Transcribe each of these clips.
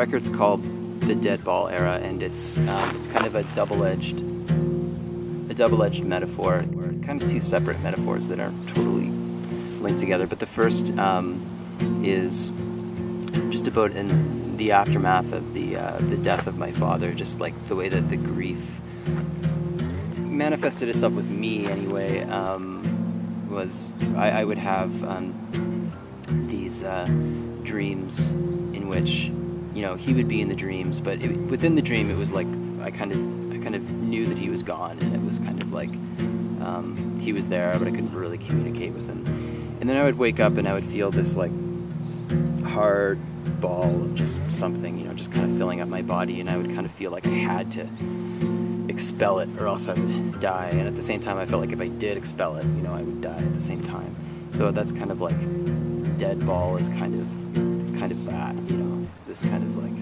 record's called the Dead Ball Era, and it's kind of a double-edged metaphor, or kind of two separate metaphors that aren't totally linked together. But the first is just about in the aftermath of the death of my father, just like the way that the grief manifested itself with me anyway. Was I would have these dreams in which, you know, he would be in the dreams, but within the dream it was like I kind of knew that he was gone, and it was kind of like he was there, but I couldn't really communicate with him. And then I would wake up and I would feel this like hard ball of just something, you know, just kind of filling up my body, and I would kind of feel like I had to expel it or else I would die. And at the same time I felt like if I did expel it, you know, I would die at the same time. So that's kind of like dead ball is kind of that, you know, this kind of like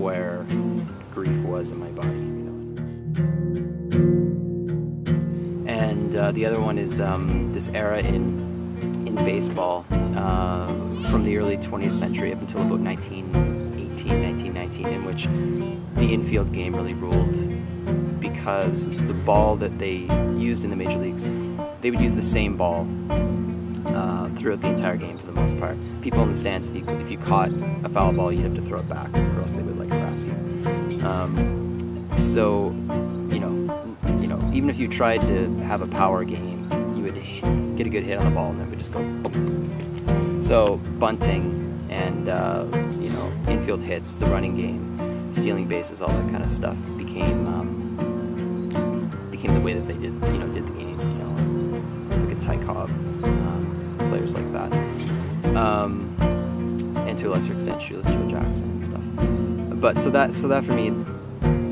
where grief was in my body, you know. And the other one is this era in baseball from the early 20th century up until about 1918, 1919, in which the infield game really ruled, because the ball that they used in the major leagues, they would use the same ball throughout the entire game for the most part. People in the stands, if you caught a foul ball, you'd have to throw it back, or else they would like harass you. So, you know, even if you tried to have a power game, you would get a good hit on the ball, and then it would just go boom. So bunting and you know, infield hits, the running game, stealing bases, all that kind of stuff became the way that they did the game. You know, look at Ty Cobb, players like that, and to a lesser extent, Shoeless Joe Jackson and stuff. But so that for me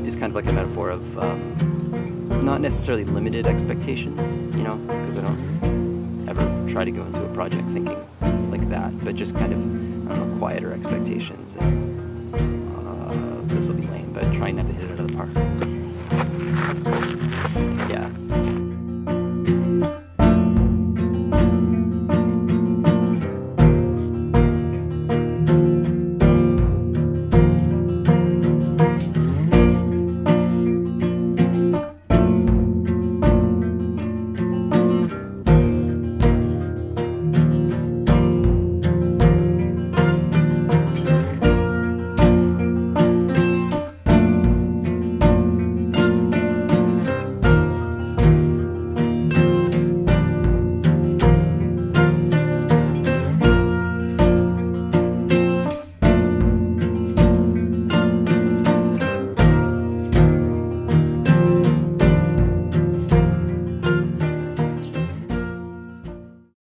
is kind of like a metaphor of not necessarily limited expectations, you know, because I don't ever try to go into a project thinking like that, but just kind of, I don't know, quieter expectations. And this will be lame, but trying not to hit it out of the park.